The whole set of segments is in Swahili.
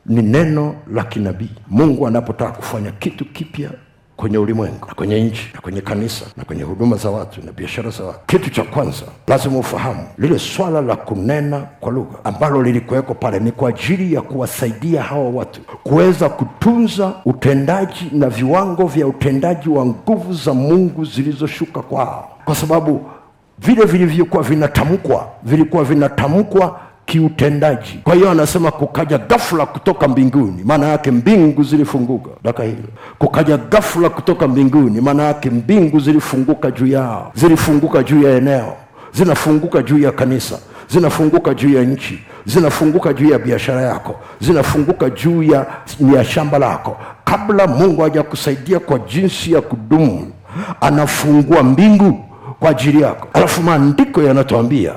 ni neno la kinabii. Mungu anapotaka kufanya kitu kipya kwenye ulimwengu na kwenye nchi na kwenye kanisa na kwenye huduma za watu na biashara za watu, kitu cha kwanza lazima ufahamu lile swala la kunena kwa lugha ambalo lilikuweko pale ni kwa ajili ya kuwasaidia hawa watu kuweza kutunza utendaji na viwango vya utendaji wa nguvu za Mungu zilizoshuka kwao, kwa sababu vile vilivyokuwa vilikuwa vinatamkwa kiutendaji. Kwa hiyo anasema kukaja ghafla kutoka mbinguni, maana yake mbingu zilifunguka. Daka hilo, kukaja ghafla kutoka mbinguni, maana yake mbingu zilifunguka juu yao, zilifunguka juu ya eneo, zinafunguka juu ya kanisa, zinafunguka juu ya nchi, zinafunguka juu ya biashara yako, zinafunguka juu ya shamba lako. Kabla Mungu hajakusaidia kwa jinsi ya kudumu, anafungua mbingu kwa ajili yako. Alafu maandiko yanatuambia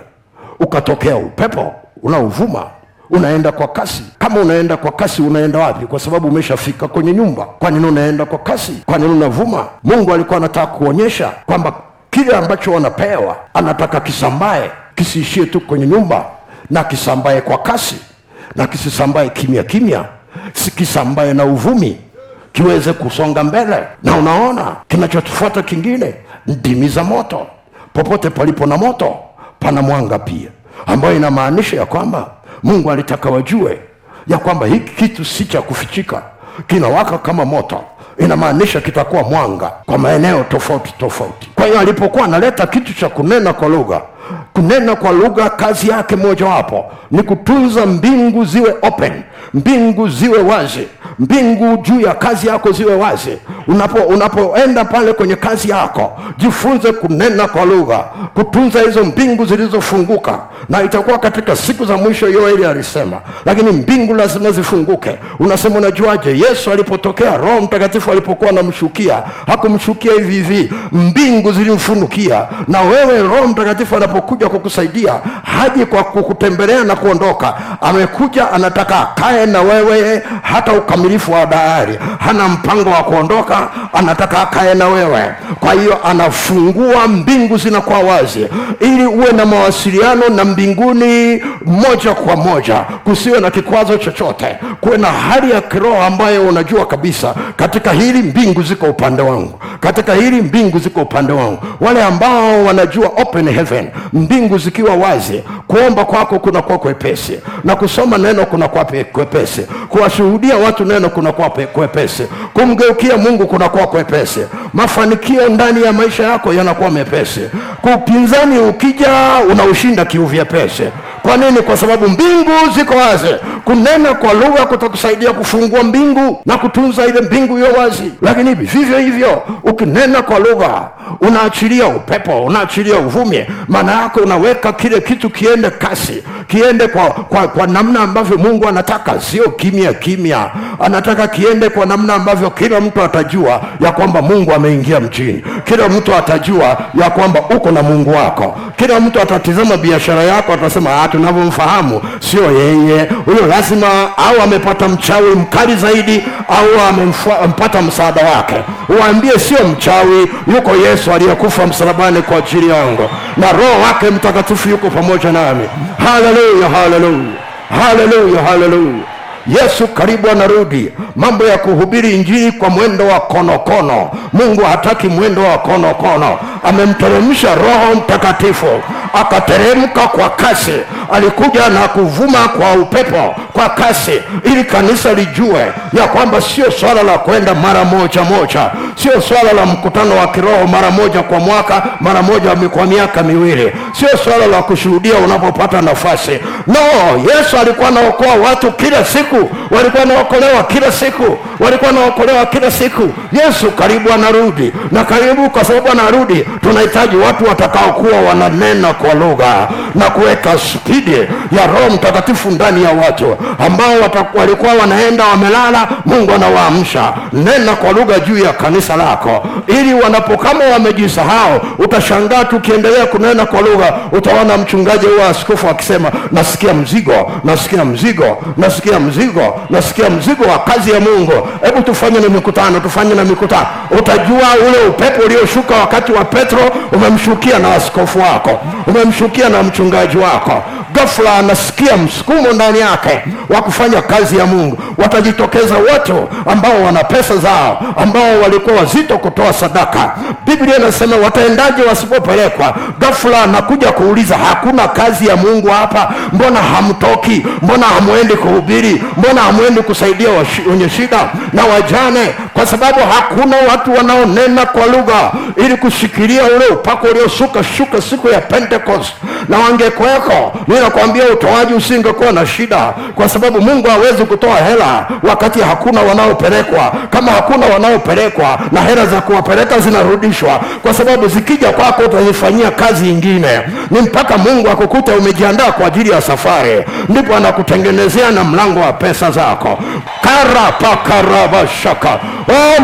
ukatokea upepo unaovuma unaenda kwa kasi. Kama unaenda kwa kasi, unaenda wapi? Kwa sababu umeshafika kwenye nyumba. Kwa nini unaenda kwa kasi? Kwa nini unavuma? Mungu alikuwa anataka kuonyesha kwamba kile ambacho wanapewa anataka kisambae, kisiishie tu kwenye nyumba, na kisambae kwa kasi, na kisisambae kimya kimya, kisambae na uvumi, kiweze kusonga mbele. Na unaona kinachotufuata kingine, ndimi za moto. Popote palipo na moto pana mwanga pia, ambayo inamaanisha ya kwamba Mungu alitaka wajue ya kwamba hiki kitu si cha kufichika, kinawaka kama moto. Inamaanisha kitakuwa mwanga kwa maeneo tofauti tofauti. Kwa hiyo alipokuwa analeta kitu cha kunena kwa lugha, kazi yake mojawapo ni kutunza mbingu ziwe open, mbingu ziwe wazi, mbingu juu ya kazi yako ziwe wazi. Unapoenda pale kwenye kazi yako, jifunze kunena kwa lugha, kutunza hizo mbingu zilizofunguka. Na itakuwa katika siku za mwisho, Yoeli alisema, lakini mbingu lazima zifunguke. Unasema unajuaje? Yesu alipotokea, Roho Mtakatifu alipokuwa anamshukia, hakumshukia hivi hivi, mbingu zilimfunukia. Na wewe Roho Mtakatifu anapokuja kukusaidia, haji kwa kukutembelea na kuondoka. Amekuja anataka akae na wewe hata ukamilifu wa dahari. Hana mpango wa kuondoka, anataka akae na wewe. Kwa hiyo anafungua mbingu zinakuwa wazi, ili uwe na mawasiliano na mbinguni moja kwa moja, kusiwe na kikwazo chochote. Kuwe na hali ya kiroho ambayo unajua kabisa, katika hili mbingu ziko upande wangu, katika hili mbingu ziko upande wangu. Wale ambao wanajua open heaven, mbingu zikiwa wazi, kuomba kwako kuna kwa kwepesi, na kusoma neno kuna kwa kwepesi, kuwashuhudia watu neno kuna kwa kwepesi, kumgeukia Mungu kuna kwa kwepesi, mafanikio ndani ya maisha yako yanakuwa mepesi. Kupinzani ukija, unaushinda kiuvyepesi. Kwa nini? Kwa sababu mbingu ziko wazi. Kunena kwa lugha kutakusaidia kufungua mbingu na kutunza ile mbingu hiyo wazi. Lakini vivyo hivyo, ukinena kwa lugha, unaachilia upepo, unaachilia uvumi. Maana yake unaweka kile kitu kiende kasi, kiende kwa namna ambavyo Mungu anataka, sio kimya kimya. Anataka kiende kwa namna ambavyo kila mtu atajua ya kwamba Mungu ameingia mjini. Kila mtu atajua ya kwamba uko na Mungu wako. Kila mtu atatizama biashara yako, atasema tunavyomfahamu sio yeye huyo, lazima au amepata mchawi mkali zaidi, au amempata msaada wake. Uambie sio mchawi, yuko Yesu aliyekufa msalabani kwa ajili yangu, na Roho wake Mtakatifu yuko pamoja nami. Haleluya, haleluya, haleluya, haleluya. Yesu karibu anarudi. Mambo ya kuhubiri injili kwa mwendo wa konokono. Mungu hataki mwendo wa konokono. Amemteremsha Roho Mtakatifu, akateremka kwa kasi. Alikuja na kuvuma kwa upepo kwa kasi, ili kanisa lijue ya kwamba sio swala la kwenda mara moja, sio swala la mkutano wa kiroho mara moja kwa mwaka, mara moja kwa miaka miwili, sio swala la kushuhudia unapopata nafasi. No, Yesu alikuwa anaokoa watu kila siku, walikuwa wanaokolewa kila siku, walikuwa wanaokolewa kila siku. Yesu karibu anarudi, na karibu kwa sababu anarudi, tunahitaji watu watakaokuwa wananena kwa lugha na kuweka spidi ya Roho Mtakatifu ndani ya watu ambao walikuwa wanaenda wamelala. Mungu anawaamsha. Nena kwa lugha juu ya kanisa lako, ili kama wamejisahau, utashangaa tukiendelea kunena kwa lugha. Utaona mchungaji wa askofu akisema, nasikia mzigo, nasikia mzigo, nasikia mzigo, nasikia mzigo wa kazi ya Mungu. Hebu tufanye na mikutano, tufanye na mikutano. Utajua ule upepo ulioshuka wakati wa Petro umemshukia na askofu wako, umemshukia na mchungaji wako. ghafla anasikia msukumo ndani yake wa kufanya kazi ya Mungu. Watajitokeza watu ambao wana pesa zao, ambao walikuwa wazito kutoa sadaka. Biblia inasema wataendaje wasipopelekwa? Ghafla anakuja kuuliza, hakuna kazi ya Mungu hapa? Mbona hamtoki? Mbona hamwendi kuhubiri? Mbona hamwendi kusaidia wenye shida na wajane? Kwa sababu hakuna watu wanaonena kwa lugha ili kushikilia ule upako ulioshuka siku ya Pentecost. Na wangekweko, ninakwambia utoaji usingekuwa na shida, kwa sababu Mungu hawezi kutoa hela wakati hakuna wanaopelekwa. Kama hakuna wanaopelekwa, na hela za kuwapeleka zinarudishwa, kwa sababu zikija kwako utazifanyia kazi nyingine. Ni mpaka Mungu akukute umejiandaa kwa ajili ya safari, ndipo anakutengenezea na mlango wa pesa zako. Karapakarabashaka.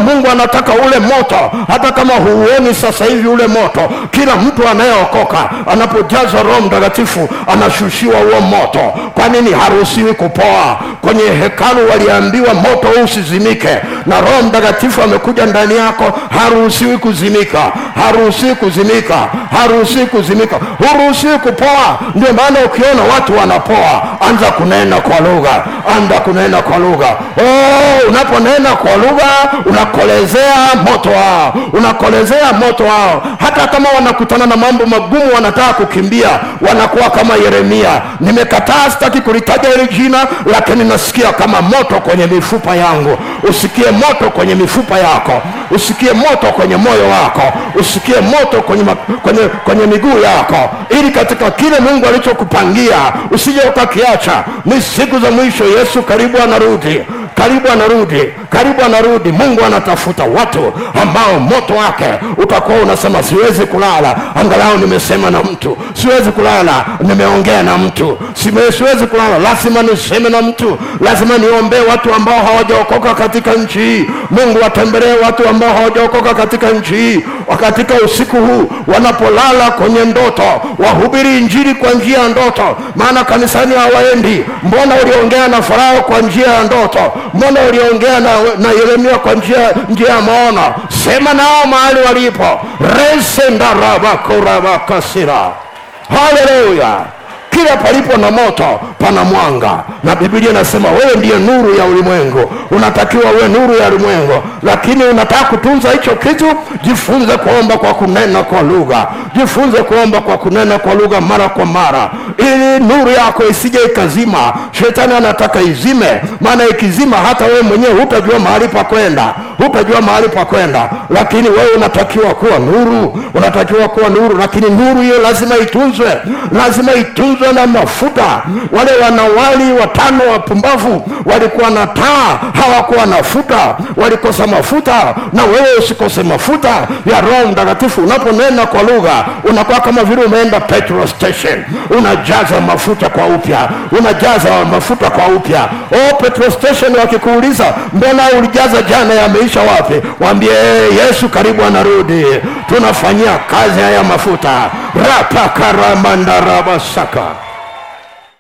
Mungu anataka ule moto, hata kama huuoni sasa hivi ule moto. Kila mtu anayeokoka anapojazwa Roho Mtakatifu anashushiwa huo moto. Kwa nini haruhusiwi kupoa? Kwenye hekalu waliambiwa moto usizimike, na Roho Mtakatifu amekuja ndani yako, haruhusiwi kuzimika, haruhusiwi kuzimika, haruhusiwi kuzimika, huruhusiwi kupoa. Ndio maana ukiona watu wanapoa, anza kunena kwa lugha, anza kunena kwa lugha. Unaponena kwa lugha unakolezea moto wao, unakolezea moto wao. Hata kama wanakutana na mambo magumu, wanataka kukimbia, wanakuwa kama Yeremia. Nimekataa, sitaki kulitaja hili jina, lakini nasikia kama moto kwenye mifupa yangu. Usikie moto kwenye mifupa yako, usikie moto kwenye moyo wako, usikie moto kwenye miguu yako, ili katika kile Mungu alichokupangia usije ukakiacha. Ni siku za mwisho. Yesu karibu anarudi, karibu anarudi, karibu anarudi. Mungu anatafuta watu ambao moto wake utakuwa unasema, siwezi kulala, angalau nimesema na mtu. Siwezi kulala, nimeongea na mtu. Siwezi kulala, lazima niseme na mtu. Lazima niombee watu ambao hawajaokoka katika nchi hii. Mungu watembelee watu ambao hawajaokoka katika nchi hii. Katika usiku huu wanapolala kwenye ndoto, wahubiri injili kwa njia ya ndoto, maana kanisani hawaendi. Mbona uliongea na Farao kwa njia ya ndoto? Mbona uliongea na Yeremia kwa njia ya maono? Sema nao mahali walipo. Resendarabakasira. Haleluya. Kila palipo na moto pana mwanga, na Biblia inasema wewe ndiye nuru ya ulimwengu. Unatakiwa uwe nuru ya ulimwengu, lakini unataka kutunza hicho kitu, jifunze kuomba kwa kunena kwa lugha. Jifunze kuomba kwa kunena kwa lugha mara kwa mara, ili nuru yako isije ikazima. Shetani anataka izime, maana ikizima hata wewe mwenyewe hutajua mahali pa kwenda, hutajua mahali pa kwenda. Lakini wewe unatakiwa kuwa nuru, unatakiwa kuwa nuru, lakini nuru hiyo lazima itunzwe, lazima itunzwe na mafuta. Wale wanawali 5 wapumbavu walikuwa na taa, hawakuwa na mafuta, walikosa mafuta. Na wewe usikose mafuta ya Roho Mtakatifu. Unaponena kwa lugha unakuwa kama vile umeenda petrol station, unajaza mafuta kwa upya, unajaza mafuta kwa upya. Petrol station wakikuuliza mbona ulijaza jana, yameisha wapi? Waambie Yesu karibu anarudi, tunafanyia kazi haya mafuta. Rapakaramandarabasaka.